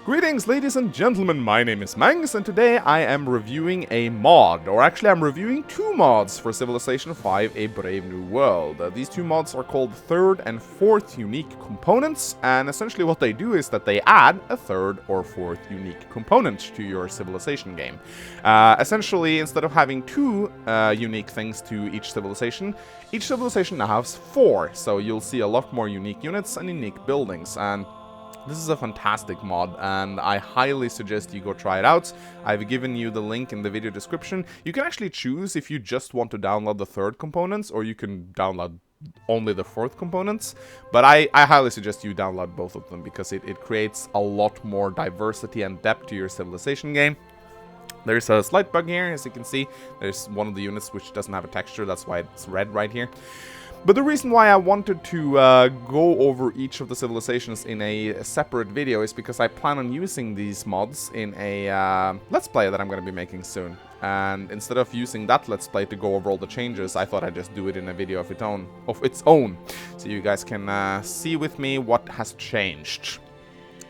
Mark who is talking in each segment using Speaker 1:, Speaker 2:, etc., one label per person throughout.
Speaker 1: Greetings ladies and gentlemen, my name is Mangs and today I am reviewing a mod, or actually I'm reviewing two mods for Civilization 5 A Brave New World. These two mods are called third and fourth unique components, and essentially what they do is that they add a third or fourth unique component to your Civilization game. Essentially, instead of having two unique things to each civilization now has four, so you'll see a lot more unique units and unique buildings, and this is a fantastic mod, and I highly suggest you go try it out. I've given you the link in the video description. You can actually choose if you just want to download the third components, or you can download only the fourth components. But I highly suggest you download both of them, because it creates a lot more diversity and depth to your civilization game. There's a slight bug here, as you can see. There's one of the units which doesn't have a texture, that's why it's red right here. But the reason why I wanted to go over each of the civilizations in a separate video is because I plan on using these mods in a Let's Play that I'm going to be making soon. And instead of using that Let's Play to go over all the changes, I thought I'd just do it in a video of its own. So you guys can see with me what has changed.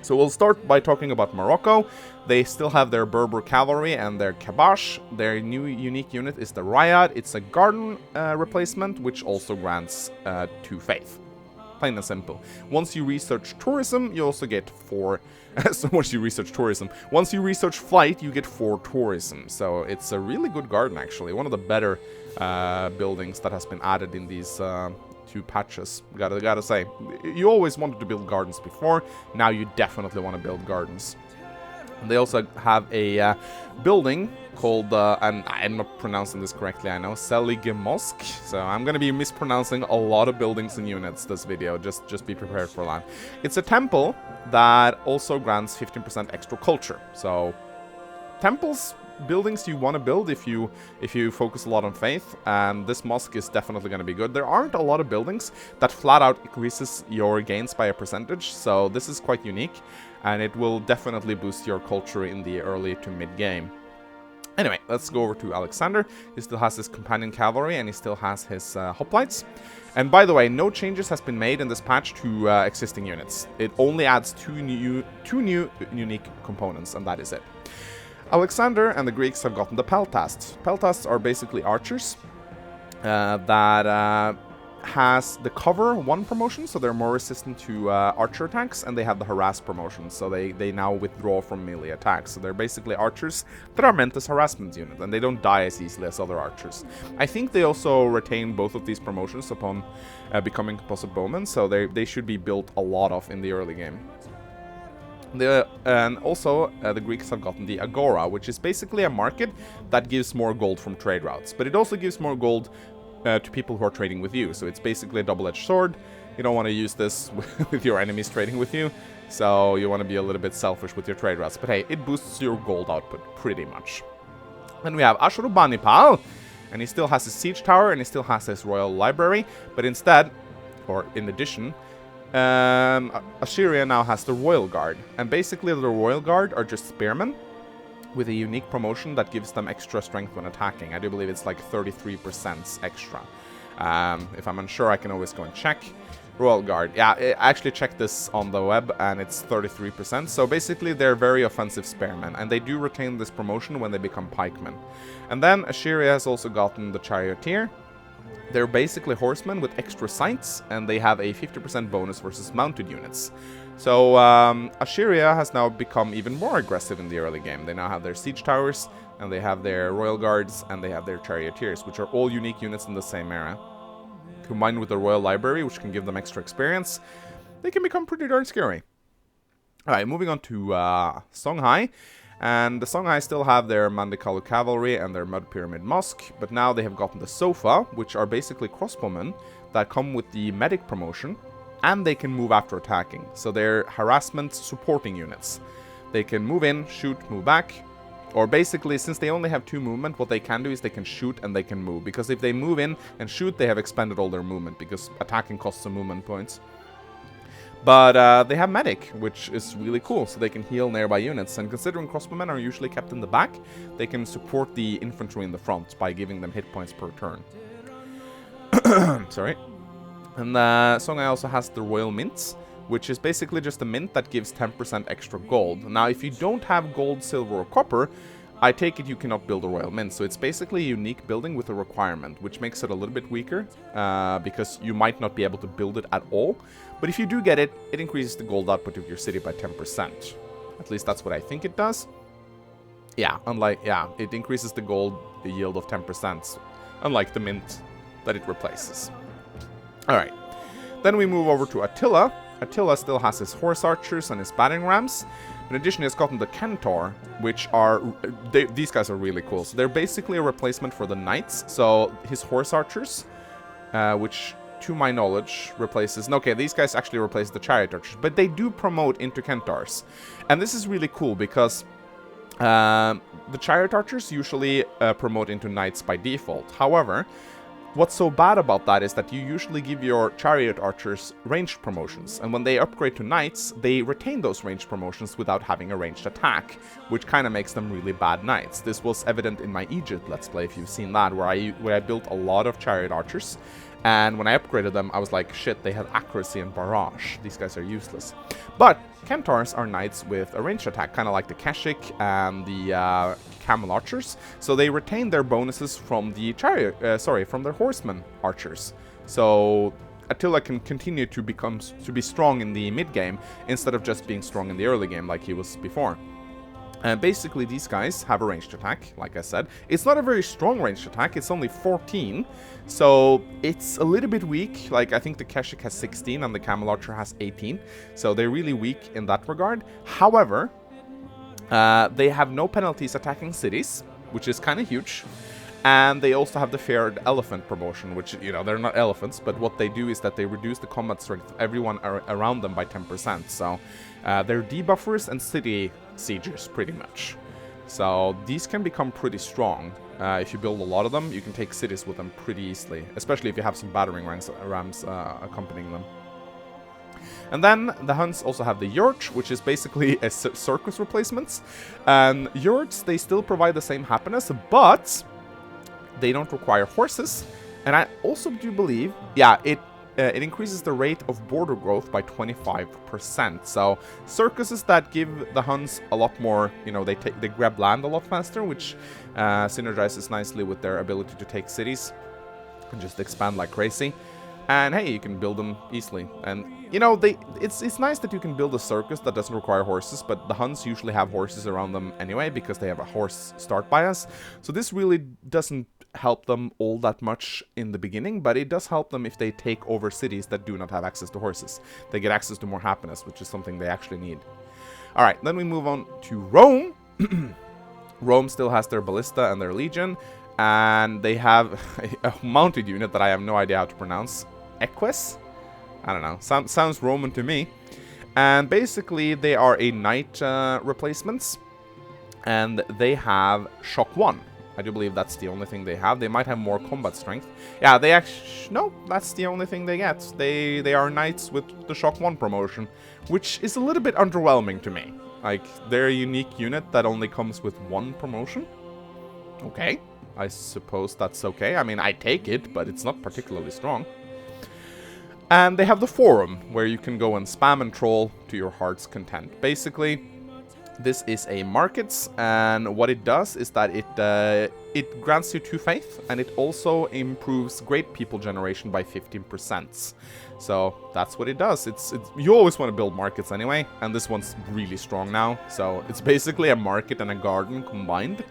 Speaker 1: So we'll start by talking about Morocco. They still have their Berber cavalry and their Kabash. Their new unique unit is the Riad. It's a garden replacement, which also grants 2 faith. Plain and simple. Once you research tourism, you also get 4... so once you research tourism. Once you research flight, you get 4 tourism. So it's a really good garden, actually. One of the better buildings that has been added in these... 2 patches. Gotta say, you always wanted to build gardens before. Now you definitely want to build gardens. They also have a building called, and I'm not pronouncing this correctly, I know, Seligemosk. So I'm gonna be mispronouncing a lot of buildings and units this video. Just be prepared for that. It's a temple that also grants 15% extra culture. So temples, buildings you want to build if you focus a lot on faith, and this mosque is definitely going to be good. There aren't a lot of buildings that flat out increases your gains by a percentage, so this is quite unique, and it will definitely boost your culture in the early to mid game. Anyway, let's go over to Alexander. He still has his companion cavalry, and he still has his hoplites. And by the way, no changes has been made in this patch to existing units. It only adds two new unique components, and that is it. Alexander and the Greeks have gotten the Peltasts. Peltasts are basically archers that has the cover 1 promotion, so they're more resistant to archer attacks, and they have the harass promotion, so they now withdraw from melee attacks. So they're basically archers that are meant as harassment unit, and they don't die as easily as other archers. I think they also retain both of these promotions upon becoming composite bowmen, so they should be built a lot of in the early game. And also, the Greeks have gotten the Agora, which is basically a market that gives more gold from trade routes. But it also gives more gold to people who are trading with you. So it's basically a double-edged sword. You don't want to use this with your enemies trading with you. So you want to be a little bit selfish with your trade routes. But hey, it boosts your gold output pretty much. Then we have Ashurbanipal. And he still has his siege tower and he still has his royal library. But instead, or in addition... Assyria now has the Royal Guard, and basically the Royal Guard are just spearmen with a unique promotion that gives them extra strength when attacking. I do believe it's like 33% extra. If I'm unsure, I can always go and check. Royal Guard, yeah, I actually checked this on the web, and it's 33%. So basically they're very offensive spearmen, and they do retain this promotion when they become pikemen. And then Assyria has also gotten the Charioteer. They're basically horsemen with extra sights, and they have a 50% bonus versus mounted units. So Assyria has now become even more aggressive in the early game. They now have their siege towers, and they have their royal guards, and they have their charioteers, which are all unique units in the same era. Combined with the royal library, which can give them extra experience, they can become pretty darn scary. Alright, moving on to Songhai. And the Songhai still have their Mandikalu cavalry and their Mud Pyramid Mosque, but now they have gotten the Sofa, which are basically crossbowmen that come with the medic promotion, and they can move after attacking. So they're harassment supporting units. They can move in, shoot, move back, or basically, since they only have 2 movement, what they can do is they can shoot and they can move, because if they move in and shoot, they have expended all their movement, because attacking costs some movement points. But they have medic, which is really cool, so they can heal nearby units. And considering crossbowmen are usually kept in the back, they can support the infantry in the front by giving them hit points per turn. Sorry. And Songhai also has the Royal Mints, which is basically just a mint that gives 10% extra gold. Now, if you don't have gold, silver, or copper, I take it you cannot build a royal mint. So it's basically a unique building with a requirement, which makes it a little bit weaker, because you might not be able to build it at all. But if you do get it, it increases the gold output of your city by 10%. At least that's what I think it does. Yeah, it increases the gold yield of 10%, unlike the mint that it replaces. Alright, then we move over to Attila. Attila still has his horse archers and his battering rams. In addition, he has gotten the Centaur, which are... these guys are really cool. So they're basically a replacement for the knights. So his horse archers, which, to my knowledge, replaces... Okay, these guys actually replace the chariot archers, but they do promote into Centaurs. And this is really cool because the chariot archers usually promote into knights by default. However, what's so bad about that is that you usually give your chariot archers ranged promotions, and when they upgrade to knights, they retain those ranged promotions without having a ranged attack, which kind of makes them really bad knights. This was evident in my Egypt Let's Play, if you've seen that, where I built a lot of chariot archers, and when I upgraded them, I was like, shit, they have accuracy and barrage. These guys are useless. But Centaurs are knights with a ranged attack, kind of like the Keshik and the Camel archers. So they retain their bonuses from the from their horseman archers. So Attila can continue to be strong in the mid game instead of just being strong in the early game like he was before. And basically these guys have a ranged attack, like I said. It's not a very strong ranged attack, it's only 14. So it's a little bit weak. Like, I think the Keshik has 16 and the Camel Archer has 18. So they're really weak in that regard. However, they have no penalties attacking cities, which is kind of huge. And they also have the Feared Elephant promotion, which, you know, they're not elephants, but what they do is that they reduce the combat strength of everyone around them by 10%. So they're debuffers and city siegers, pretty much. So these can become pretty strong. If you build a lot of them, you can take cities with them pretty easily, especially if you have some battering rams accompanying them. And then the Huns also have the Yurt, which is basically a circus replacement. And Yurts, they still provide the same happiness, but they don't require horses. And I also do believe, yeah, it increases the rate of border growth by 25%. So circuses that give the Huns a lot more, you know, they grab land a lot faster, which synergizes nicely with their ability to take cities and just expand like crazy. And hey, you can build them easily. And you know, it's nice that you can build a circus that doesn't require horses, but the Huns usually have horses around them anyway because they have a horse start bias. So this really doesn't help them all that much in the beginning, but it does help them if they take over cities that do not have access to horses. They get access to more happiness, which is something they actually need. Alright, then we move on to Rome. Rome still has their ballista and their legion, and they have a mounted unit that I have no idea how to pronounce. Equus? I don't know. Sounds Roman to me. And basically, they are a knight replacements, and they have shock 1. I do believe that's the only thing they have. They might have more combat strength. Yeah, they actually... No, that's the only thing they get. They are knights with the shock 1 promotion, which is a little bit underwhelming to me. Like, they're a unique unit that only comes with 1 promotion. Okay, I suppose that's okay. I mean, I take it, but it's not particularly strong. And they have the Forum, where you can go and spam and troll to your heart's content. Basically, this is a markets, and what it does is that it grants you 2 faith, and it also improves great people generation by 15%. So that's what it does. You always want to build markets anyway, and this one's really strong now. So it's basically a market and a garden combined.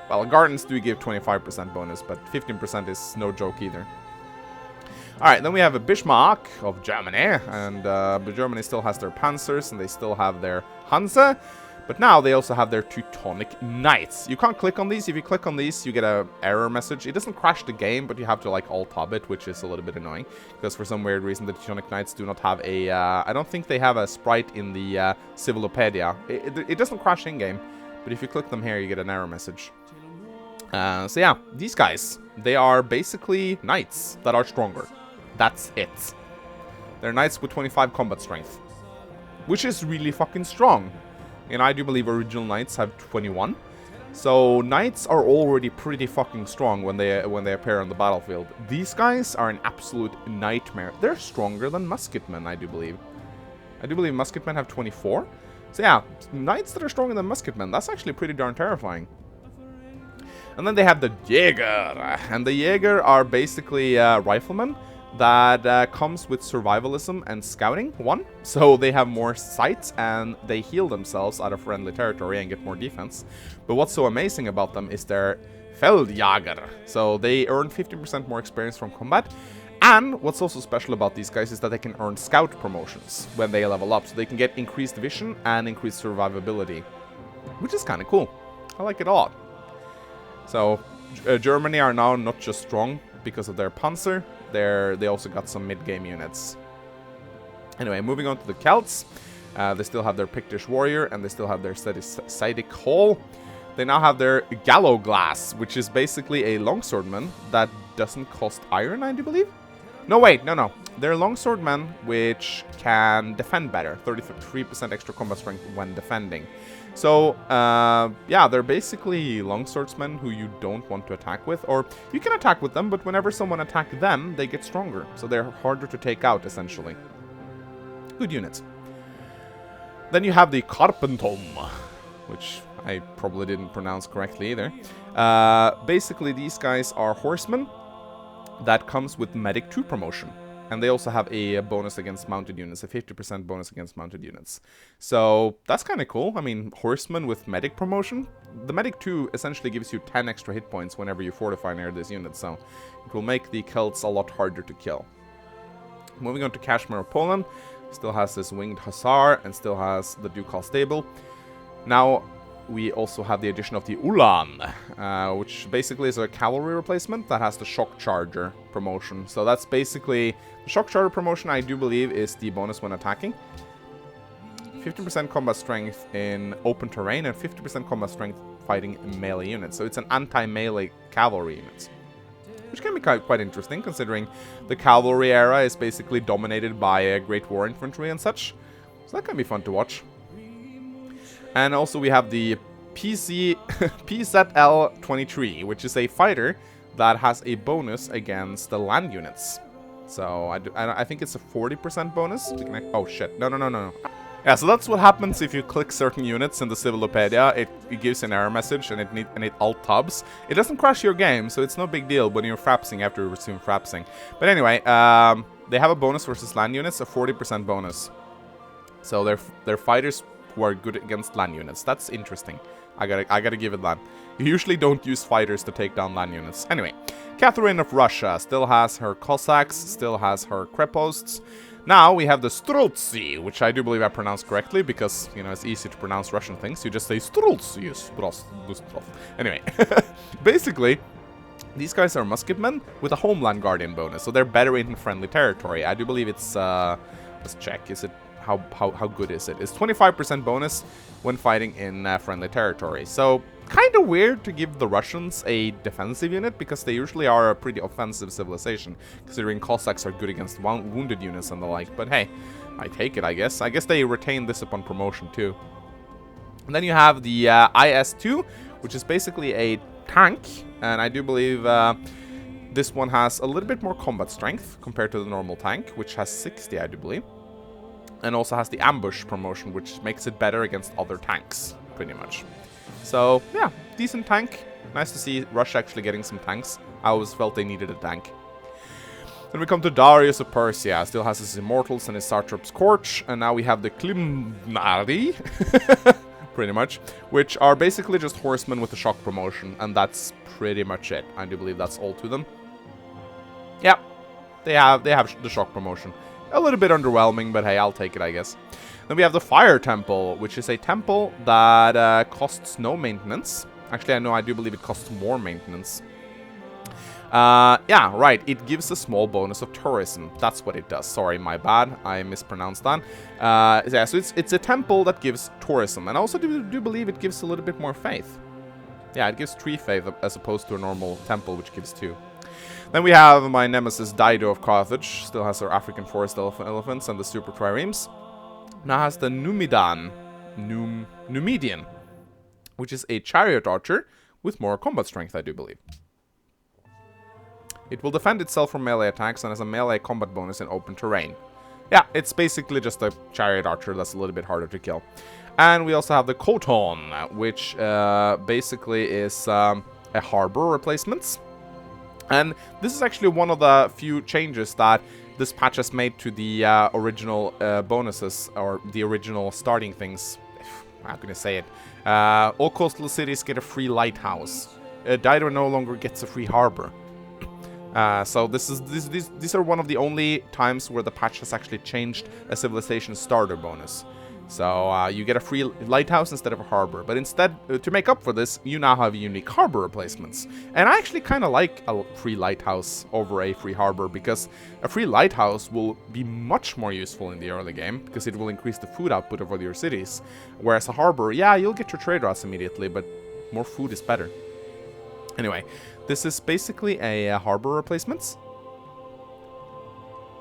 Speaker 1: Well, gardens do give 25% bonus, but 15% is no joke either. Alright, then we have a Bismarck of Germany, and Germany still has their Panzers, and they still have their Hanse, but now they also have their Teutonic Knights. You can't click on these. If you click on these, you get an error message. It doesn't crash the game, but you have to, like, alt-tab it, which is a little bit annoying, because for some weird reason, the Teutonic Knights do not have a, I don't think they have a sprite in the Civilopedia. It doesn't crash in-game, but if you click them here, you get an error message. So yeah, these guys, they are basically knights that are stronger. That's it. They're knights with 25 combat strength, which is really fucking strong. And I do believe original knights have 21. So knights are already pretty fucking strong when they appear on the battlefield. These guys are an absolute nightmare. They're stronger than musketmen, I do believe. I do believe musketmen have 24. So yeah, knights that are stronger than musketmen. That's actually pretty darn terrifying. And then they have the Jäger. And the Jäger are basically riflemen that comes with survivalism and scouting, 1. So they have more sight and they heal themselves out of friendly territory and get more defense. But what's so amazing about them is their Feldjäger. So they earn 15% more experience from combat. And what's also special about these guys is that they can earn scout promotions when they level up. So they can get increased vision and increased survivability, which is kind of cool. I like it a lot. So Germany are now not just strong because of their Panzer. They also got some mid-game units. Anyway, moving on to the Celts. They still have their Pictish Warrior, and they still have their Sadic Hall. They now have their Gallow Glass, which is basically a longswordman that doesn't cost iron, I do believe. No, wait, no. They're longswordmen which can defend better. 33% extra combat strength when defending. So, yeah, they're basically longswordsmen who you don't want to attack with. Or you can attack with them, but whenever someone attacks them, they get stronger. So they're harder to take out, essentially. Good units. Then you have the Carpentum, which I probably didn't pronounce correctly either. Basically, these guys are horsemen that comes with Medic 2 promotion. And they also have a bonus against mounted units, a 50% bonus against mounted units. So that's kind of cool. I mean, horsemen with medic promotion. The medic 2 essentially gives you 10 extra hit points whenever you fortify near this unit. So it will make the Celts a lot harder to kill. Moving on to Kashmir of Poland. Still has this winged hussar and still has the ducal stable. Now we also have the addition of the Ulan, which basically is a cavalry replacement that has the shock charger promotion. So that's basically the shock charger promotion, I do believe, is the bonus when attacking. 50% combat strength in open terrain and 50% combat strength fighting melee units. So it's an anti-melee cavalry unit, which can be quite interesting considering the cavalry era is basically dominated by Great War infantry and such. So that can be fun to watch. And also we have the PZL-23, which is a fighter that has a bonus against the land units. So I think it's a 40% bonus. Oh shit, no. Yeah, so that's what happens if you click certain units in the Civilopedia. It gives an error message and it alt-tabs. It doesn't crash your game, so it's no big deal when you're frapsing after you resume frapsing. But anyway, they have a bonus versus land units, a 40% bonus. So they're fighters who are good against land units. That's interesting. I gotta give it that. You usually don't use fighters to take down land units. Anyway, Catherine of Russia still has her Cossacks, still has her Kreposts. Now we have the Streltsy, which I do believe I pronounced correctly because, you know, it's easy to pronounce Russian things. You just say Streltsy. Anyway, basically, these guys are musketmen with a Homeland Guardian bonus, so they're better in friendly territory. I do believe it's, let's check, is it, how good is it? It's 25% bonus when fighting in friendly territory. So, kind of weird to give the Russians a defensive unit because they usually are a pretty offensive civilization, considering Cossacks are good against wounded units and the like. But hey, I take it, I guess. I guess they retain this upon promotion too. And then you have the IS-2, which is basically a tank, and I do believe this one has a little bit more combat strength compared to the normal tank, which has 60, I do believe. And also has the ambush promotion, which makes it better against other tanks, pretty much. So, yeah, decent tank. Nice to see Russia actually getting some tanks. I always felt they needed a tank. Then we come to Darius of Persia. Still has his Immortals and his Satrap's Court. And now we have the Klimnari, pretty much, which are basically just horsemen with a shock promotion. And that's pretty much it. I do believe that's all to them. Yeah, they have the shock promotion. A little bit underwhelming, but hey, I'll take it, I guess. Then we have the Fire Temple, which is a temple that costs no maintenance. Actually, I do believe it costs more maintenance. Yeah, right. It gives a small bonus of tourism. That's what it does. Sorry, my bad. I mispronounced that. Yeah, so it's a temple that gives tourism. And I also do believe it gives a little bit more faith. Yeah, it gives 3 faith as opposed to a normal temple, which gives 2. Then we have my nemesis Dido of Carthage. Still has her African forest elephants and the super triremes. Now has the Numidian, which is a chariot archer with more combat strength, I do believe. It will defend itself from melee attacks and has a melee combat bonus in open terrain. Yeah, it's basically just a chariot archer that's a little bit harder to kill. And we also have the Koton, which basically is a harbor replacement. And this is actually one of the few changes that this patch has made to the original bonuses, or the original starting things. How can I say it? All coastal cities get a free lighthouse. Dido no longer gets a free harbor. So these are one of the only times where the patch has actually changed a civilization starter bonus. So you get a free lighthouse instead of a harbor. But instead, to make up for this, you now have unique harbor replacements. And I actually kind of like a free lighthouse over a free harbor, because a free lighthouse will be much more useful in the early game, because it will increase the food output of all your cities. Whereas a harbor, yeah, you'll get your trade routes immediately, but more food is better. Anyway, this is basically a harbor replacement.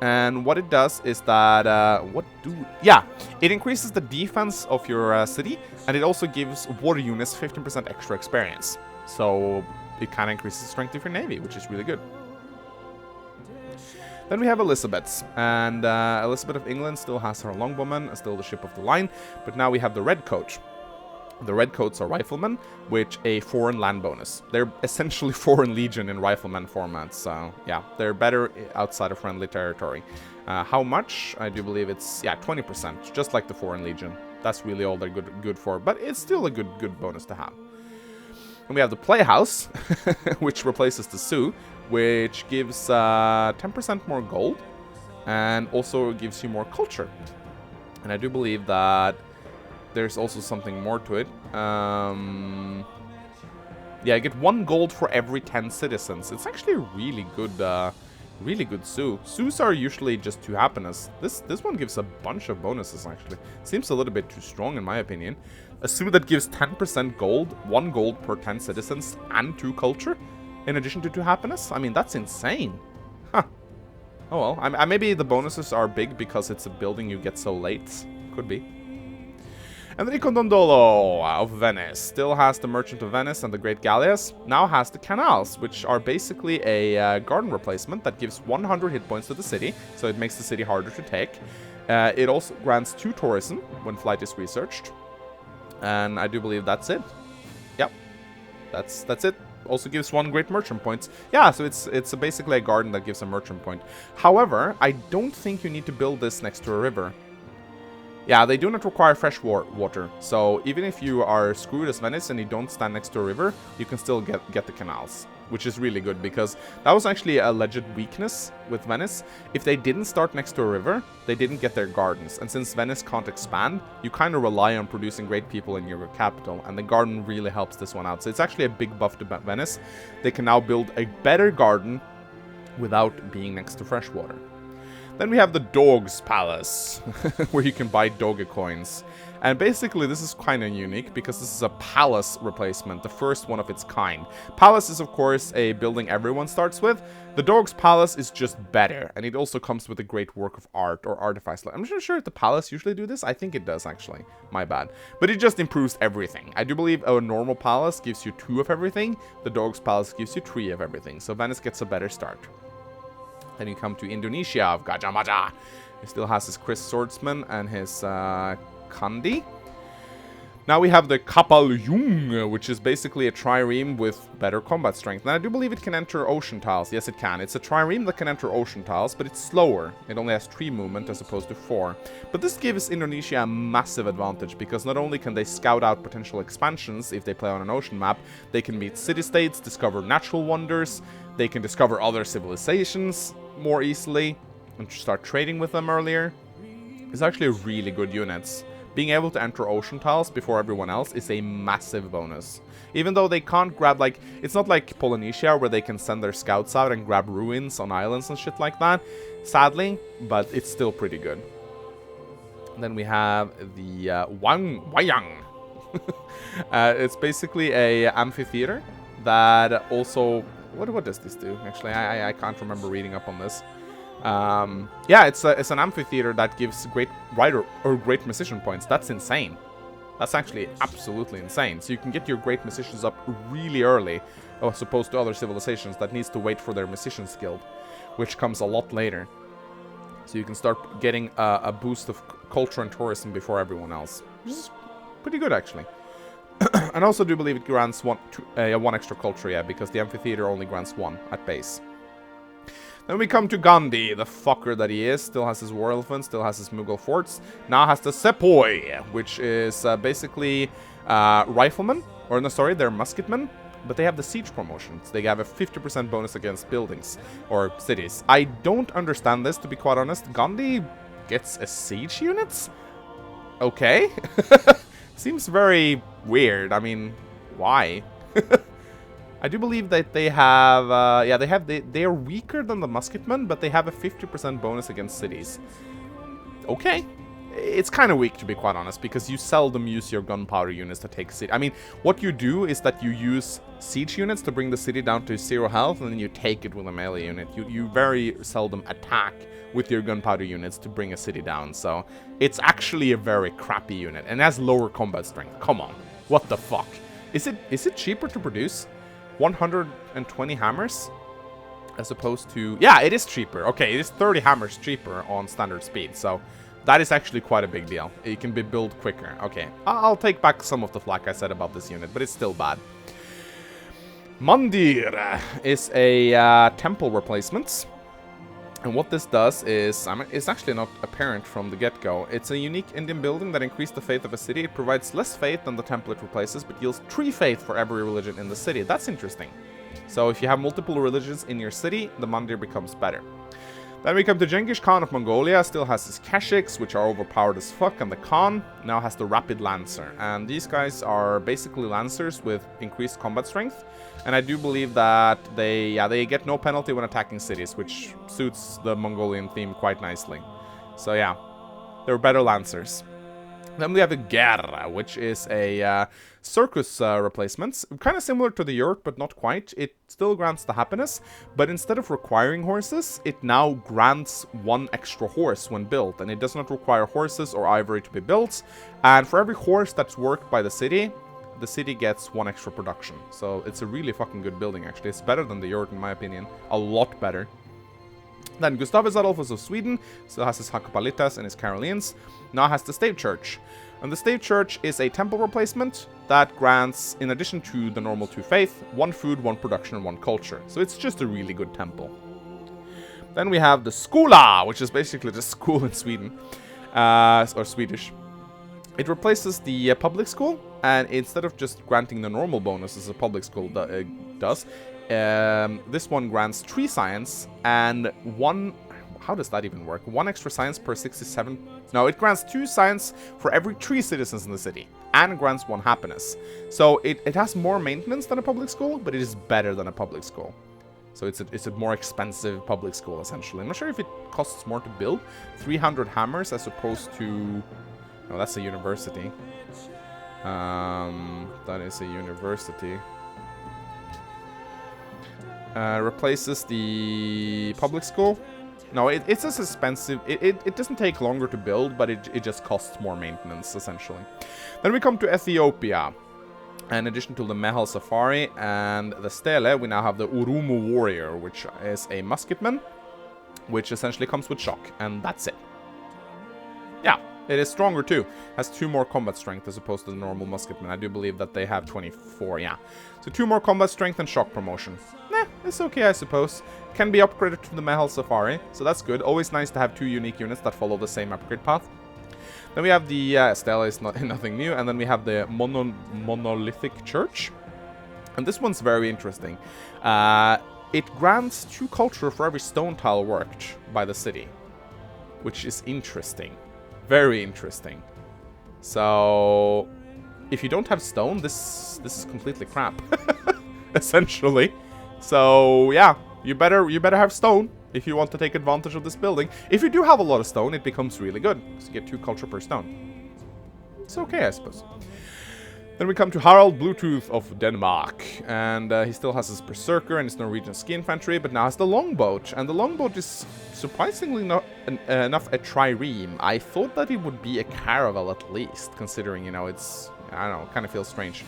Speaker 1: And what it does is that, it increases the defense of your city, and it also gives water units 15% extra experience. So it kind of increases the strength of your navy, which is really good. Then we have Elizabeth, and Elizabeth of England still has her longbowmen, still the ship of the line, but now we have the Redcoat. The Redcoats are riflemen, which a foreign land bonus. They're essentially foreign legion in rifleman formats, so yeah, they're better outside of friendly territory. How much? I do believe it's, 20%, just like the foreign legion. That's really all they're good for, but it's still a good bonus to have. And we have the Playhouse, which replaces the Sioux, which gives 10% more gold, and also gives you more culture. And I do believe that there's also something more to it. Yeah, you get 1 gold for every 10 citizens. It's actually a really good Sioux. Sioux are usually just 2 happiness. This one gives a bunch of bonuses, actually. Seems a little bit too strong, in my opinion. A Sioux that gives 10% gold, 1 gold per 10 citizens, and 2 culture, in addition to 2 happiness? I mean, that's insane. Huh. Oh well, maybe the bonuses are big because it's a building you get so late. Could be. And the Ricondondolo of Venice still has the Merchant of Venice and the Great Galleas. Now has the Canals, which are basically a garden replacement that gives 100 hit points to the city, so it makes the city harder to take. It also grants 2 tourism when flight is researched. And I do believe that's it. Yep, that's it. Also gives 1 great merchant points. Yeah, so it's basically a garden that gives a merchant point. However, I don't think you need to build this next to a river. Yeah, they do not require fresh water, so even if you are screwed as Venice and you don't stand next to a river, you can still get the canals, which is really good, because that was actually a alleged weakness with Venice. If they didn't start next to a river, they didn't get their gardens, and since Venice can't expand, you kind of rely on producing great people in your capital, and the garden really helps this one out. So it's actually a big buff to Venice. They can now build a better garden without being next to fresh water. Then we have the Dog's Palace, where you can buy Doge coins. And basically this is kind of unique, because this is a palace replacement, the first one of its kind. Palace is of course a building everyone starts with. The Dog's Palace is just better, and it also comes with a great work of art or artifacts. I'm not sure if the palace usually do this. I think it does, actually. My bad. But it just improves everything. I do believe a normal palace gives you 2 of everything. The Dog's Palace gives you 3 of everything. So Venice gets a better start. Then you come to Indonesia of Gajah Majah. He still has his Chris Swordsman and his Kandi. Now we have the Kapal Jung, which is basically a trireme with better combat strength. And I do believe it can enter ocean tiles. Yes, it can. It's a trireme that can enter ocean tiles, but it's slower. It only has 3 movement as opposed to 4. But this gives Indonesia a massive advantage, because not only can they scout out potential expansions if they play on an ocean map, they can meet city-states, discover natural wonders, they can discover other civilizations more easily, and start trading with them earlier. It's actually really good units. Being able to enter ocean tiles before everyone else is a massive bonus. Even though they can't grab, like, it's not like Polynesia where they can send their scouts out and grab ruins on islands and shit like that, sadly, but it's still pretty good. And then we have the Wayang. It's basically a amphitheater that also... What does this do? Actually, I can't remember reading up on this. Yeah, it's an amphitheater that gives great writer or great musician points. That's insane. That's actually absolutely insane. So you can get your great musicians up really early, as opposed to other civilizations that needs to wait for their musicians guild, which comes a lot later. So you can start getting a boost of culture and tourism before everyone else. Which is pretty good, actually. And I also do believe it grants one extra culture, yeah, because the amphitheater only grants one at base. Then we come to Gandhi, the fucker that he is. Still has his war elephant, still has his Mughal forts. Now has the Sepoy, which is basically riflemen. Or no, sorry, they're musketmen. But they have the siege promotions. They have a 50% bonus against buildings or cities. I don't understand this, to be quite honest. Gandhi gets a siege unit? Okay. Seems very weird. I mean, why? I do believe that they have, they are weaker than the musketmen, but they have a 50% bonus against cities. Okay. It's kind of weak, to be quite honest, because you seldom use your gunpowder units to take a city. I mean, what you do is that you use siege units to bring the city down to 0 health, and then you take it with a melee unit. You very seldom attack with your gunpowder units to bring a city down, so it's actually a very crappy unit, and it has lower combat strength. Come on, what the fuck? Is it cheaper to produce 120 hammers as opposed to... Yeah, it is cheaper. Okay, it is 30 hammers cheaper on standard speed, so... That is actually quite a big deal. It can be built quicker. Okay, I'll take back some of the flack I said about this unit, but it's still bad. Mandir is a temple replacement. And what this does is, it's actually not apparent from the get-go. It's a unique Indian building that increases the faith of a city. It provides less faith than the temple it replaces, but yields 3 faith for every religion in the city. That's interesting. So if you have multiple religions in your city, the Mandir becomes better. Then we come to Genghis Khan of Mongolia. Still has his Kashyyyks, which are overpowered as fuck, and the Khan now has the Rapid Lancer. And these guys are basically Lancers with increased combat strength. And I do believe that they get no penalty when attacking cities, which suits the Mongolian theme quite nicely. So yeah, they're better Lancers. Then we have a Guerra, which is a circus replacement. Kind of similar to the yurt, but not quite. It still grants the happiness, but instead of requiring horses, it now grants 1 extra horse when built, and it does not require horses or ivory to be built. And for every horse that's worked by the city gets 1 extra production. So it's a really fucking good building, actually. It's better than the yurt, in my opinion. A lot better. Then Gustavus Adolphus of Sweden still has his Hakapalitas and his Carolines. Now has the Stave Church. And the Stave Church is a temple replacement that grants, in addition to the normal 2 faith, 1 food, 1 production, and 1 culture. So it's just a really good temple. Then we have the Skola, which is basically just school in Sweden, or Swedish. It replaces the public school, and instead of just granting the normal bonus as a public school does, this one grants 3 science and 1... How does that even work? 1 extra science per 67... No, it grants 2 science for every 3 citizens in the city. And grants 1 happiness. So it has more maintenance than a public school, but it is better than a public school. So it's a more expensive public school, essentially. I'm not sure if it costs more to build. 300 hammers as opposed to... No, that's a university. That is a university. Replaces the public school. No, it's as expensive. It doesn't take longer to build, but it just costs more maintenance, essentially. Then we come to Ethiopia. In addition to the Mehel Safari and the Stele, we now have the Urumu Warrior, which is a musketman, which essentially comes with shock, and that's it. Yeah, it is stronger too. Has 2 more combat strength as opposed to the normal musketman. I do believe that they have 24, yeah. So 2 more combat strength and shock promotion. It's okay, I suppose. Can be upgraded to the Mehel Safari, so that's good. Always nice to have 2 unique units that follow the same upgrade path. Then we have the Stella, is nothing new, and then we have the Monolithic Church. And this one's very interesting. It grants 2 culture for every stone tile worked by the city, which is interesting. Very interesting. So, if you don't have stone, this is completely crap, essentially. So yeah, you better have stone if you want to take advantage of this building. If you do have a lot of stone, it becomes really good, because you get 2 culture per stone. It's okay, I suppose. Then we come to Harald Bluetooth of Denmark, and he still has his Berserker and his Norwegian Ski Infantry, but now has the Longboat, and the Longboat is surprisingly enough a trireme. I thought that it would be a caravel at least, considering, you know, it's, I don't know, kind of feels strange.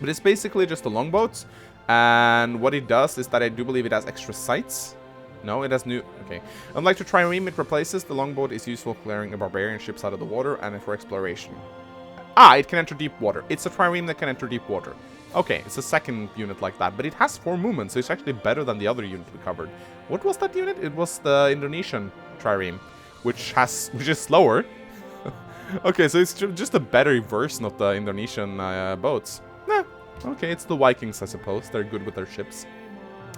Speaker 1: But it's basically just a longboat, and what it does is that I do believe it has extra sights, No, it has new... Okay. Unlike the trireme, it replaces. The longboard is useful for clearing the barbarian ships out of the water and for exploration. Ah, it can enter deep water. It's a trireme that can enter deep water. Okay, it's a second unit like that, but it has 4 movements, so it's actually better than the other unit we covered. What was that unit? It was the Indonesian trireme, which is slower. Okay, so it's just a better version of the Indonesian boats. Nah, okay, it's the Vikings, I suppose. They're good with their ships.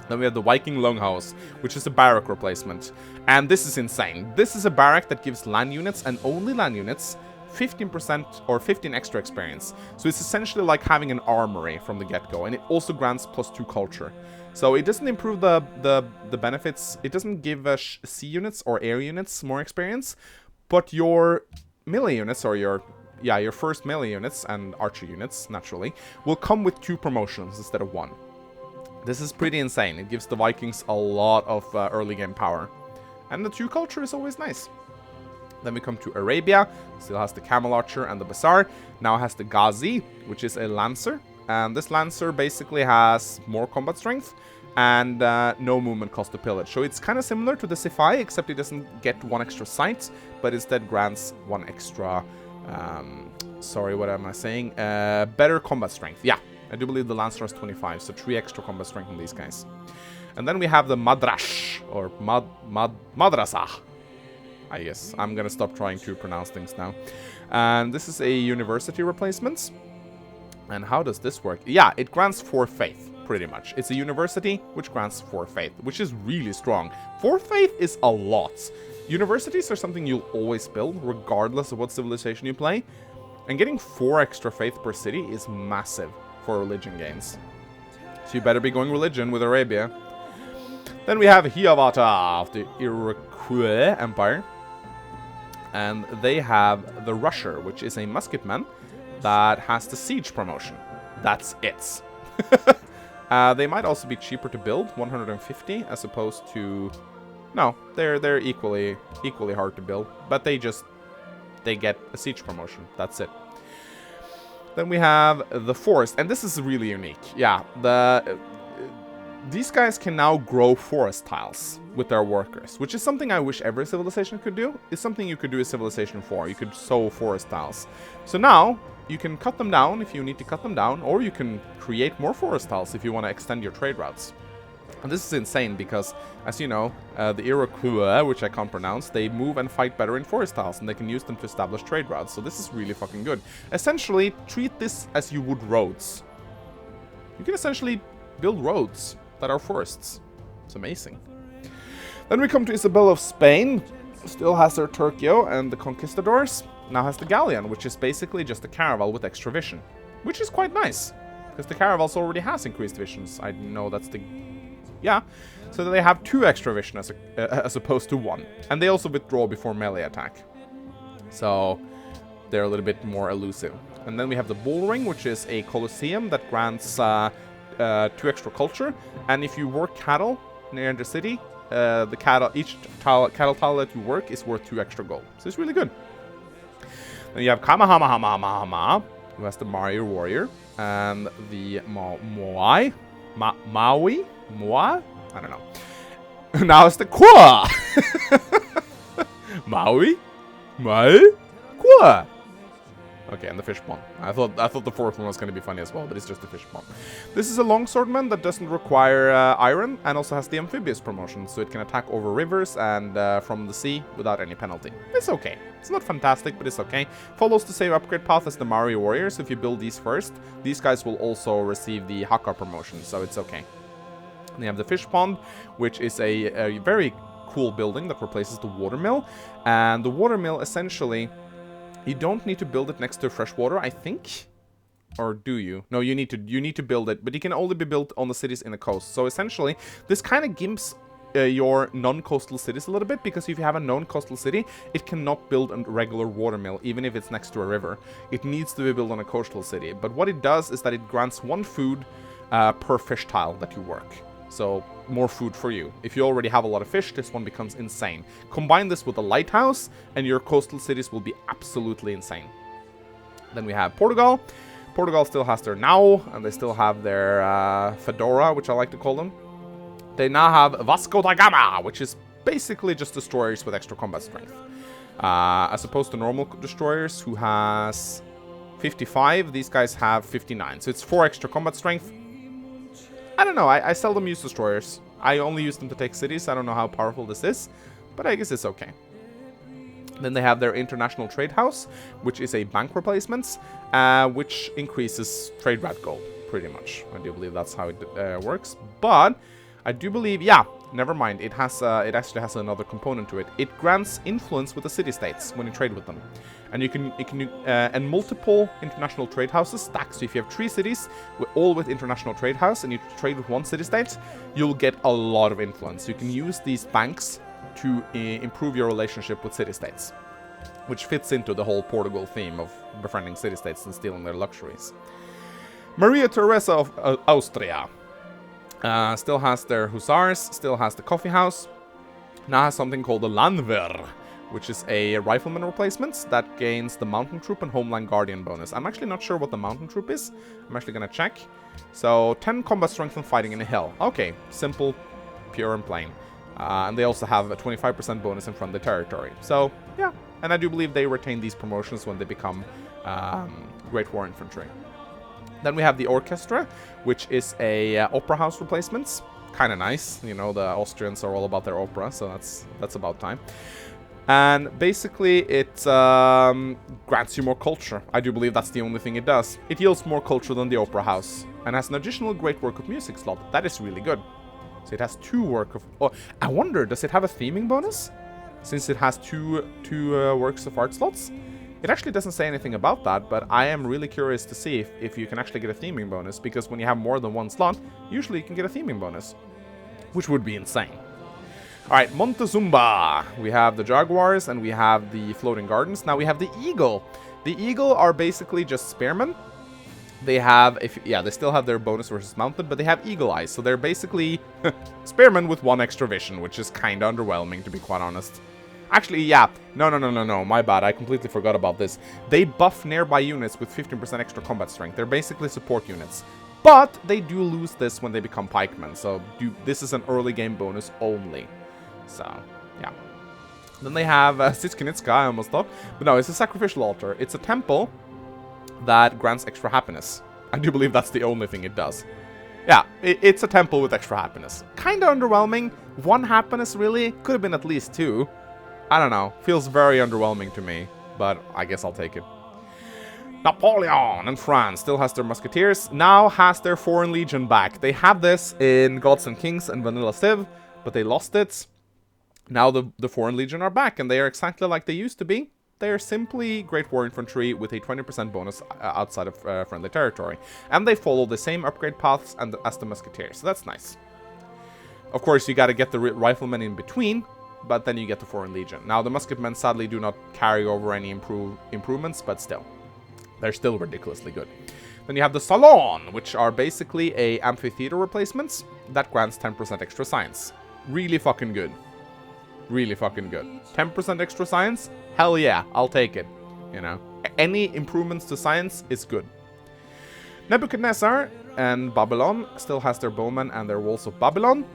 Speaker 1: Then we have the Waiking Longhouse, which is a barrack replacement. And this is insane. This is a barrack that gives land units, and only land units, 15% or 15 extra experience. So it's essentially like having an armory from the get-go. And it also grants +2 culture. So it doesn't improve the benefits. It doesn't give sea units or air units more experience. But your melee units, or your first melee units and archer units, naturally, will come with 2 promotions instead of 1. This is pretty insane. It gives the Vikings a lot of early game power. And the 2 culture is always nice. Then we come to Arabia. Still has the Camel Archer and the Bazaar. Now has the Ghazi, which is a Lancer. And this Lancer basically has more combat strength and no movement cost to pillage. So it's kind of similar to the Sifai, except it doesn't get 1 extra sight, but instead grants 1 extra... sorry, what am I saying? Better combat strength. Yeah, I do believe the Lancer has 25, so 3 extra combat strength on these guys. And then we have the Madrash, or Madrasah. I guess. I'm gonna stop trying to pronounce things now. And this is a university replacement. And how does this work? Yeah, it grants 4 faith, pretty much. It's a university which grants 4 faith, which is really strong. 4 faith is a lot. Universities are something you'll always build, regardless of what civilization you play. And getting 4 extra faith per city is massive for religion gains. So you better be going religion with Arabia. Then we have Hiawatha of the Iroquois Empire. And they have the Rusher, which is a musketman that has the siege promotion. That's it. They might also be cheaper to build, 150, as opposed to... No, they're equally hard to build, but they get a siege promotion. That's it. Then we have the Forest, and this is really unique. Yeah, these guys can now grow forest tiles with their workers, which is something I wish every civilization could do. It's something you could do a Civilization 4. You could sow forest tiles. So now, you can cut them down if you need to cut them down, or you can create more forest tiles if you want to extend your trade routes. And this is insane because, as you know, the Iroquois, which I can't pronounce, they move and fight better in forest tiles, and they can use them to establish trade routes. So this is really fucking good. Essentially, treat this as you would roads. You can essentially build roads that are forests. It's amazing. Then we come to Isabella of Spain. Still has their Turkio and the Conquistadors. Now has the Galleon, which is basically just a caravel with extra vision. Which is quite nice, because the caravels already has increased visions. I know that's the... Yeah, so they have 2 extra vision as opposed to 1. And they also withdraw before melee attack. So they're a little bit more elusive. And then we have the Bull Ring, which is a Colosseum that grants 2 extra culture. And if you work cattle near the city, the cattle, each cattle tile that you work is worth 2 extra gold. So it's really good. Then you have Kamehameha, who has the Mario Warrior, and the Moai. Moai? I don't know. Now it's the Kwa! Maui? Mai? Kwa! Okay, and the fish pond. I thought the 4th one was going to be funny as well, but it's just the fish pond. This is a longswordman that doesn't require iron, and also has the amphibious promotion, so it can attack over rivers and from the sea without any penalty. It's okay. It's not fantastic, but it's okay. Follows the same upgrade path as the Mario Warrior, so if you build these first, these guys will also receive the Haka promotion, so it's okay. And you have the fish pond, which is a very cool building that replaces the watermill, and the watermill essentially... You don't need to build it next to fresh water, I think. Or do you? No, you need to build it, but it can only be built on the cities in the coast. So essentially, this kind of gimps your non-coastal cities a little bit, because if you have a non-coastal city, it cannot build a regular watermill, even if it's next to a river. It needs to be built on a coastal city. But what it does is that it grants 1 food per fish tile that you work. So, more food for you. If you already have a lot of fish, this one becomes insane. Combine this with a lighthouse, and your coastal cities will be absolutely insane. Then we have Portugal. Portugal still has their Nau, and they still have their Fedora, which I like to call them. They now have Vasco da Gama, which is basically just destroyers with extra combat strength. As opposed to normal destroyers who has 55, these guys have 59. So it's 4 extra combat strength. I don't know, I seldom use destroyers. I only use them to take cities. I don't know how powerful this is, but I guess it's okay. Then they have their International Trade House, which is a bank replacement, which increases trade rat gold, pretty much. I do believe that's how it works. But I do believe, yeah, never mind. It has, it actually has another component to it. It grants influence with the city-states when you trade with them, and and multiple international trade houses stack. So if you have 3 cities, all with international trade house, and you trade with 1 city-state, you'll get a lot of influence. You can use these banks to improve your relationship with city-states, which fits into the whole Portugal theme of befriending city-states and stealing their luxuries. Maria Teresa of Austria still has their hussars, still has the coffee house, now has something called the Landwehr, which is a rifleman replacement that gains the mountain troop and homeland guardian bonus. I'm actually not sure what the mountain troop is. I'm actually gonna check. So 10 combat strength and fighting in a hill. Okay, simple, pure and plain. And they also have a 25% bonus in friendly territory. So, yeah. And I do believe they retain these promotions when they become Great War Infantry. Then we have the Orchestra, which is a opera house replacement. Kind of nice. You know, the Austrians are all about their opera, so that's about time. And basically, it grants you more culture. I do believe that's the only thing it does. It yields more culture than the opera house, and has an additional Great Work of Music slot. That is really good. So it has 2 work of... Oh, I wonder, does it have a theming bonus? Since it has two works of art slots? It actually doesn't say anything about that, but I am really curious to see if you can actually get a theming bonus, because when you have more than 1 slot, usually you can get a theming bonus, which would be insane. Alright, Montezuma. We have the Jaguars, and we have the Floating Gardens. Now we have the Eagle. The Eagle are basically just spearmen. They have, they still have their bonus versus mounted, but they have eagle eyes, so they're basically spearmen with 1 extra vision, which is kind of underwhelming, to be quite honest. Actually, yeah, no, my bad, I completely forgot about this. They buff nearby units with 15% extra combat strength. They're basically support units, but they do lose this when they become pikemen, so this is an early game bonus only. So, yeah. Then they have Sitkinitska, I almost thought, but no, it's a sacrificial altar. It's a temple that grants extra happiness. I do believe that's the only thing it does. Yeah, it's a temple with extra happiness. Kinda underwhelming. 1 happiness, really? Could have been at least 2. I don't know. Feels very underwhelming to me, but I guess I'll take it. Napoleon and France still has their musketeers. Now has their Foreign Legion back. They had this in Gods and Kings and Vanilla Civ, but they lost it. Now the Foreign Legion are back, and they are exactly like they used to be. They are simply Great War Infantry with a 20% bonus outside of friendly territory. And they follow the same upgrade paths as the Musketeers, so that's nice. Of course, you gotta get the Riflemen in between, but then you get the Foreign Legion. Now, the Musketmen sadly do not carry over any improvements, but still. They're still ridiculously good. Then you have the Salon, which are basically a amphitheater replacements that grants 10% extra science. Really fucking good. Really fucking good. 10% extra science? Hell yeah, I'll take it. You know, any improvements to science is good. Nebuchadnezzar and Babylon still has their bowmen and their walls of Babylon.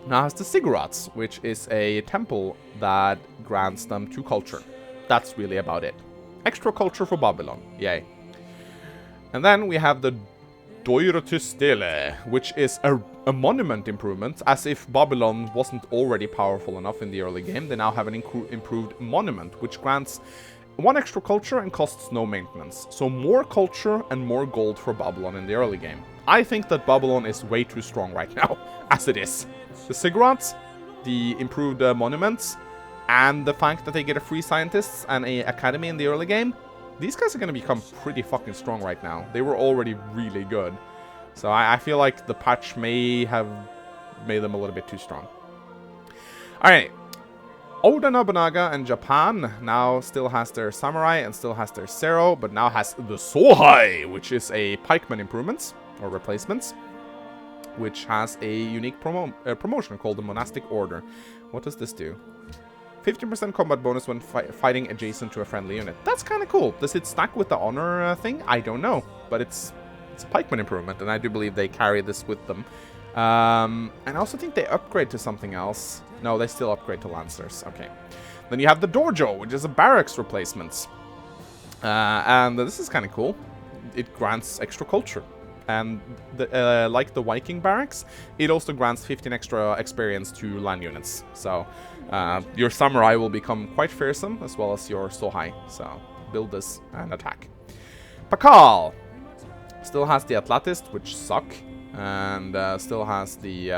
Speaker 1: Now has the Ziggurats, which is a temple that grants them 2 culture. That's really about it. Extra culture for Babylon. Yay. And then we have the Doiratus Stele, which is a monument improvement. As if Babylon wasn't already powerful enough in the early game, they now have an improved monument, which grants 1 extra culture and costs no maintenance. So more culture and more gold for Babylon in the early game. I think that Babylon is way too strong right now, as it is. The Ziggurats, the improved monuments, and the fact that they get a free scientists and a academy in the early game, these guys are going to become pretty fucking strong right now. They were already really good. So I feel like the patch may have made them a little bit too strong. Alright. Oda Nobunaga and Japan now still has their samurai and still has their Zero, but now has the Sohai, which is a pikeman improvements, or replacements, which has a unique promotion called the Monastic Order. What does this do? 15% combat bonus when fighting adjacent to a friendly unit. That's kind of cool. Does it stack with the honor thing? I don't know, but it's a pikeman improvement, and I do believe they carry this with them And I also think they upgrade to something else. No, they still upgrade to Lancers. Okay. Then you have the Dojo, which is a barracks replacement. And this is kind of cool. It grants extra culture. And like the Viking barracks, it also grants 15 extra experience to land units. So your samurai will become quite fearsome, as well as your Sohai. So build this and attack. Pakal still has the Atlatist, which suck. And still has the,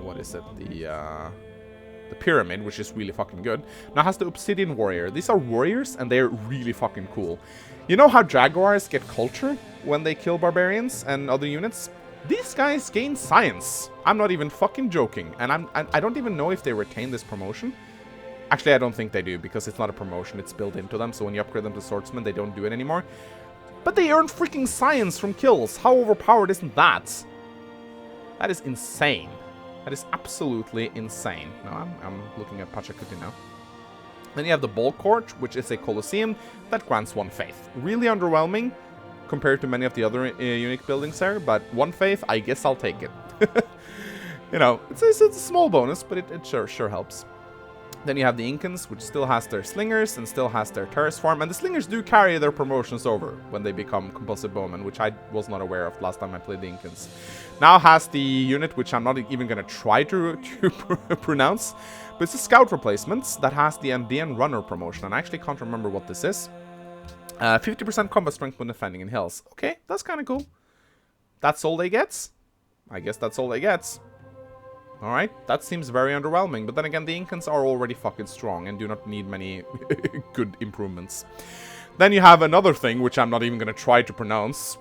Speaker 1: what is it? The Pyramid, which is really fucking good. Now has the Obsidian Warrior. These are warriors, and they're really fucking cool. You know how Jaguars get culture when they kill barbarians and other units? These guys gain science. I'm not even fucking joking. And I don't even know if they retain this promotion. Actually, I don't think they do, because it's not a promotion. It's built into them, so when you upgrade them to Swordsman, they don't do it anymore. But they earn freaking science from kills. How overpowered isn't that? That is insane. That is absolutely insane. No, I'm looking at Pachacuti now. Then you have the Ball Court, which is a Colosseum that grants 1 faith. Really underwhelming compared to many of the other unique buildings there, but 1 faith, I guess I'll take it. You know, it's a small bonus, but it sure helps. Then you have the Incans, which still has their Slingers and still has their Terrace farm. And the Slingers do carry their promotions over when they become Compulsive Bowmen, which I was not aware of last time I played the Incans. Now has the unit, which I'm not even going to try to pronounce. But it's a Scout replacement that has the Andean Runner promotion. And I actually can't remember what this is. 50% combat strength when defending in hills. Okay, that's kind of cool. That's all they get? I guess that's all they get. Alright, that seems very underwhelming, but then again, the Incans are already fucking strong and do not need many good improvements. Then you have another thing, which I'm not even going to try to pronounce.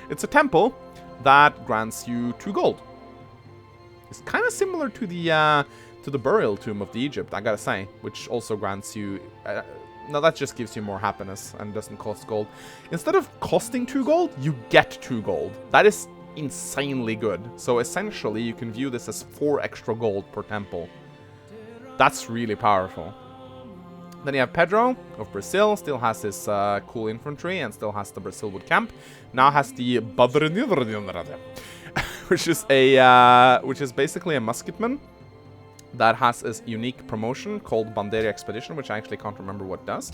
Speaker 1: It's a temple that grants you 2 gold. It's kind of similar to the burial tomb of the Egypt, I gotta say, which also grants you... no, that just gives you more happiness and doesn't cost gold. Instead of costing 2 gold, you get 2 gold. That is insanely good. So essentially you can view this as 4 extra gold per temple. That's really powerful. Then you have Pedro of Brazil, still has his cool infantry and still has the Brazilwood camp. Now has the which is basically a musketman that has a unique promotion called Bandera Expedition, which I actually can't remember what it does.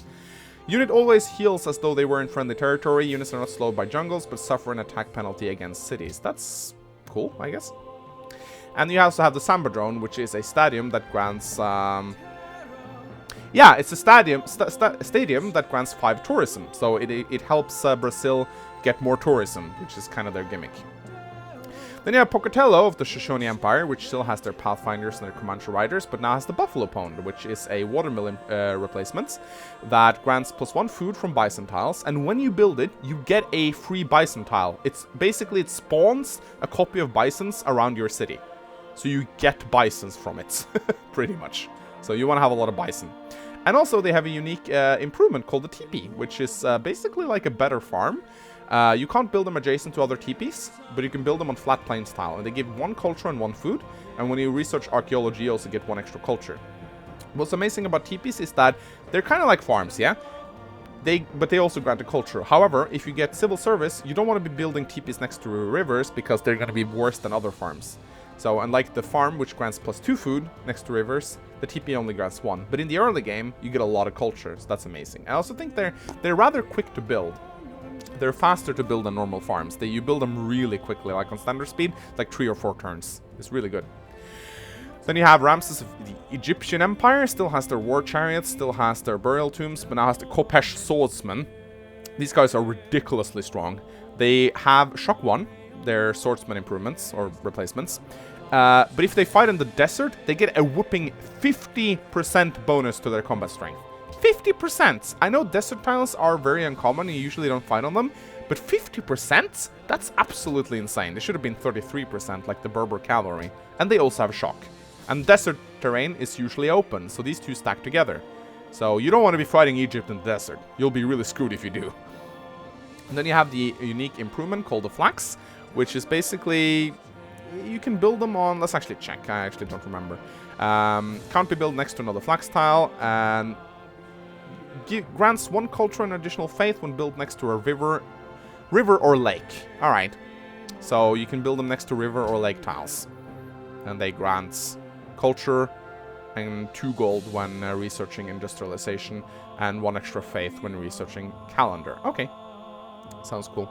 Speaker 1: Unit always heals as though they were in friendly territory. Units are not slowed by jungles, but suffer an attack penalty against cities. That's cool, I guess. And you also have the Samba Drone, which is a stadium that grants... yeah, it's a stadium that grants 5 tourism. So it helps Brazil get more tourism, which is kind of their gimmick. Then you have Pocatello of the Shoshoni Empire, which still has their Pathfinders and their Comanche Riders, but now has the Buffalo Pond, which is a watermill replacement that grants +1 food from bison tiles, and when you build it, you get a free bison tile. It's basically, it spawns a copy of bisons around your city. So you get bisons from it, pretty much. So you want to have a lot of bison. And also they have a unique improvement called the teepee, which is basically like a better farm. You can't build them adjacent to other teepees, but you can build them on flat plain style. And they give 1 culture and 1 food. And when you research archaeology, you also get 1 extra culture. What's amazing about teepees is that they're kind of like farms, yeah? But they also grant a culture. However, if you get civil service, you don't want to be building teepees next to rivers because they're going to be worse than other farms. So unlike the farm, which grants +2 food next to rivers, the teepee only grants 1. But in the early game, you get a lot of cultures. That's amazing. I also think they're rather quick to build. They're faster to build than normal farms. You build them really quickly, like on standard speed, like 3 or 4 turns. It's really good. Then you have Ramesses of the Egyptian Empire, still has their war chariots, still has their burial tombs, but now has the Kopesh swordsmen. These guys are ridiculously strong. They have Shock 1, their swordsman improvements or replacements. But if they fight in the desert, they get a whooping 50% bonus to their combat strength. 50%! I know desert tiles are very uncommon, you usually don't fight on them, but 50%? That's absolutely insane. They should have been 33% like the Berber cavalry. And they also have shock. And desert terrain is usually open, so these two stack together. So you don't want to be fighting Egypt in the desert. You'll be really screwed if you do. And then you have the unique improvement called the Flax, which is basically... You can build them on... Let's actually check. I actually don't remember. Can't be built next to another Flax tile, and... grants 1 culture and additional faith when built next to a river or lake. Alright. So you can build them next to river or lake tiles. And they grant culture and 2 gold when researching industrialization, and 1 extra faith when researching calendar. Okay, sounds cool.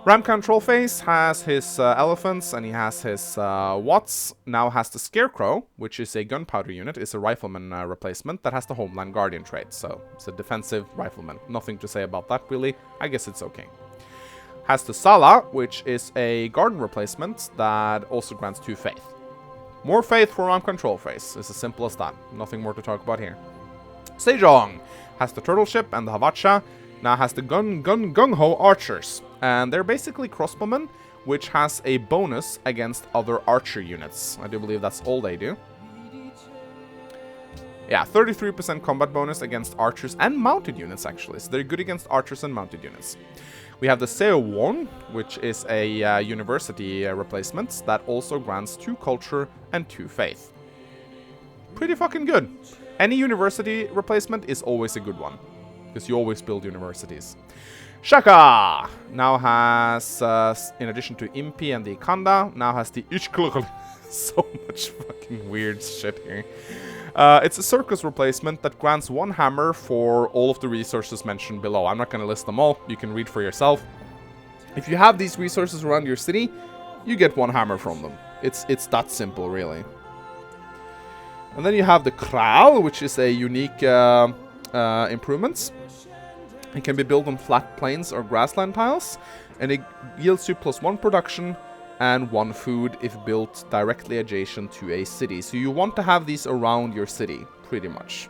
Speaker 1: Ram control phase has his elephants, and he has his Watts. Now has the Scarecrow, which is a gunpowder unit. It's a rifleman replacement that has the Homeland Guardian trait. So it's a defensive rifleman. Nothing to say about that, really. I guess it's okay. Has the Sala, which is a garden replacement that also grants 2 faith. More faith for Ram control phase. It's as simple as that. Nothing more to talk about here. Sejong has the turtle ship and the Havacha. Now has the gung-ho archers. And they're basically crossbowmen, which has a bonus against other archer units. I do believe that's all they do. Yeah, 33% combat bonus against archers and mounted units, actually. So they're good against archers and mounted units. We have the Seowon, which is a university replacement that also grants 2 culture and 2 faith. Pretty fucking good. Any university replacement is always a good one, because you always build universities. Shaka now has, in addition to Impi and the Ikanda, now has the Ishkul. So much fucking weird shit here. It's a circus replacement that grants 1 hammer for all of the resources mentioned below. I'm not going to list them all. You can read for yourself. If you have these resources around your city, you get 1 hammer from them. It's that simple, really. And then you have the Kral, which is a unique improvements. It can be built on flat plains or grassland tiles, and it yields you +1 production and 1 food if built directly adjacent to a city. So you want to have these around your city, pretty much.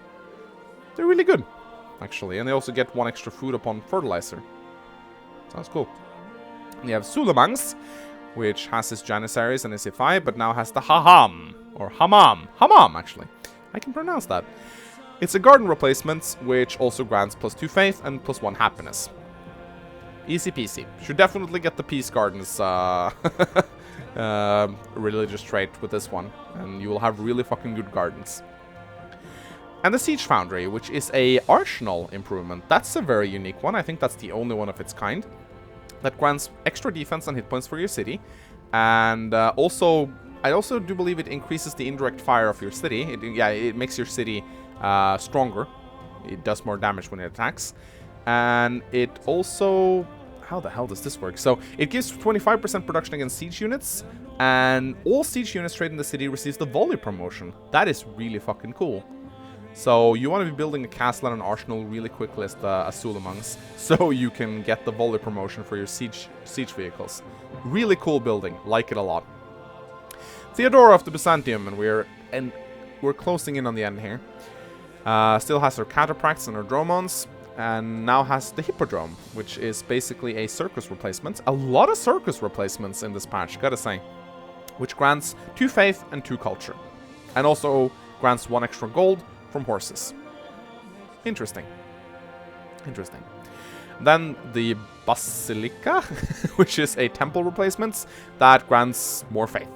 Speaker 1: They're really good, actually, and they also get 1 extra food upon fertilizer. Sounds cool. And you have Suleiman's, which has his Janissaries and his Ifai, but now has the Haham, or Hamam. Hamam, actually. I can pronounce that. It's a garden replacement, which also grants +2 faith and +1 happiness. Easy peasy. Should definitely get the Peace Gardens religious trait with this one, and you will have really fucking good gardens. And the Siege Foundry, which is a arsenal improvement. That's a very unique one. I think that's the only one of its kind. That grants extra defense and hit points for your city. And I also do believe it increases the indirect fire of your city. It makes your city stronger. It does more damage when it attacks. And it also... How the hell does this work? So, it gives 25% production against siege units, and all siege units traded in the city receives the volley promotion. That is really fucking cool. So, you want to be building a castle and an arsenal really quickly as the Suleimans, so you can get the volley promotion for your siege vehicles. Really cool building. Like it a lot. Theodora of the Byzantium, and we're closing in on the end here. Still has her cataphracts and her dromons. And now has the Hippodrome, which is basically a circus replacement. A lot of circus replacements in this patch, gotta say. Which grants 2 faith and 2 culture. And also grants 1 extra gold from horses. Interesting. Interesting. Then the Basilica, which is a temple replacement that grants more faith.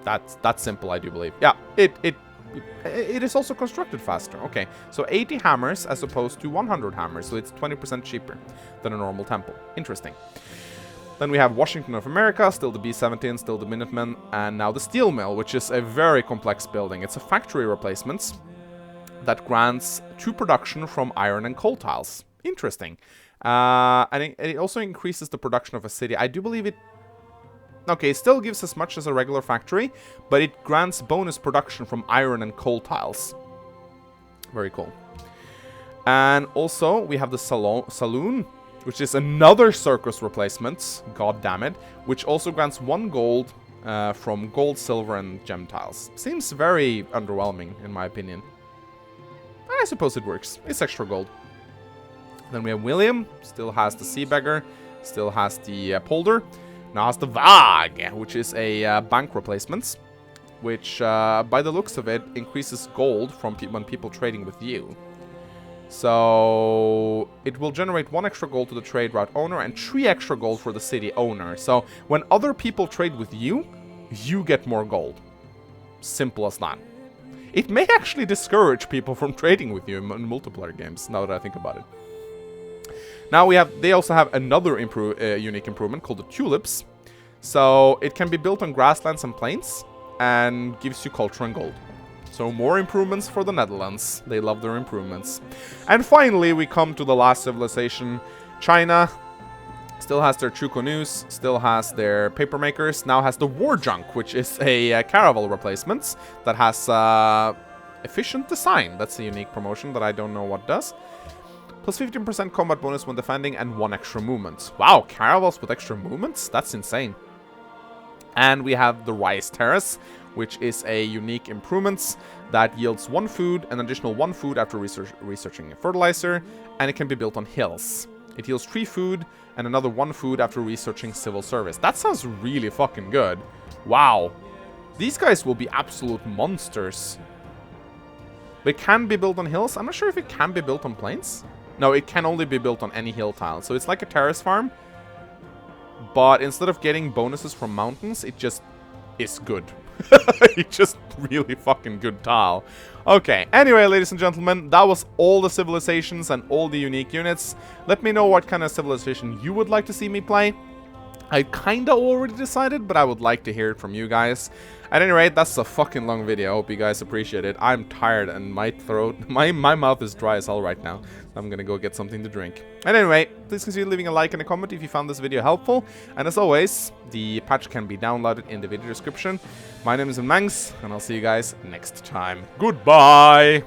Speaker 1: That's simple, I do believe. Yeah, it is also constructed faster. Okay, so 80 hammers as opposed to 100 hammers, so it's 20% cheaper than a normal temple. Interesting. Then we have Washington of America, still the B-17, still the Minutemen, and now the Steel Mill, which is a very complex building. It's a factory replacement that grants 2 production from iron and coal tiles. Interesting. And it also increases the production of a city. I do believe it... Okay, it still gives as much as a regular factory, but it grants bonus production from iron and coal tiles. Very cool. And also, we have the Salon Saloon, which is another circus replacement, god damn it, which also grants 1 gold from gold, silver, and gem tiles. Seems very underwhelming, in my opinion. I suppose it works. It's extra gold. Then we have William, still has the Sea Beggar, still has the Polder. Now has the Vag, which is a bank replacement, which, by the looks of it, increases gold from when people trading with you. So, it will generate 1 extra gold to the trade route owner and 3 extra gold for the city owner. So, when other people trade with you, you get more gold. Simple as that. It may actually discourage people from trading with you in multiplayer games, now that I think about it. Now they also have another unique improvement called the Tulips, So it can be built on grasslands and plains and gives you culture and gold. So more improvements for the Netherlands. They love their improvements. And finally, we come to the last civilization. China still has their true canoes, still has their paper makers, now has the war junk, which is a caravel replacement that has efficient design. That's a unique promotion that I don't know what does. Plus 15% combat bonus when defending and 1 extra movement. Wow, caravels with extra movements? That's insane. And we have the Rice Terrace, which is a unique improvement that yields 1 food, an additional 1 food after researching a fertilizer, and it can be built on hills. It yields 3 food and another 1 food after researching civil service. That sounds really fucking good. Wow. These guys will be absolute monsters. It can be built on hills. I'm not sure if it can be built on plains. No, it can only be built on any hill tile. So it's like a terrace farm. But instead of getting bonuses from mountains, it just is good. It's just really fucking good tile. Okay, anyway, ladies and gentlemen, that was all the civilizations and all the unique units. Let me know what kind of civilization you would like to see me play. I kinda already decided, but I would like to hear it from you guys. At any rate, that's a fucking long video. I hope you guys appreciate it. I'm tired and my throat, my mouth is dry as hell right now. I'm gonna go get something to drink. And anyway, please consider leaving a like and a comment if you found this video helpful. And as always, the patch can be downloaded in the video description. My name is Mangs, and I'll see you guys next time. Goodbye!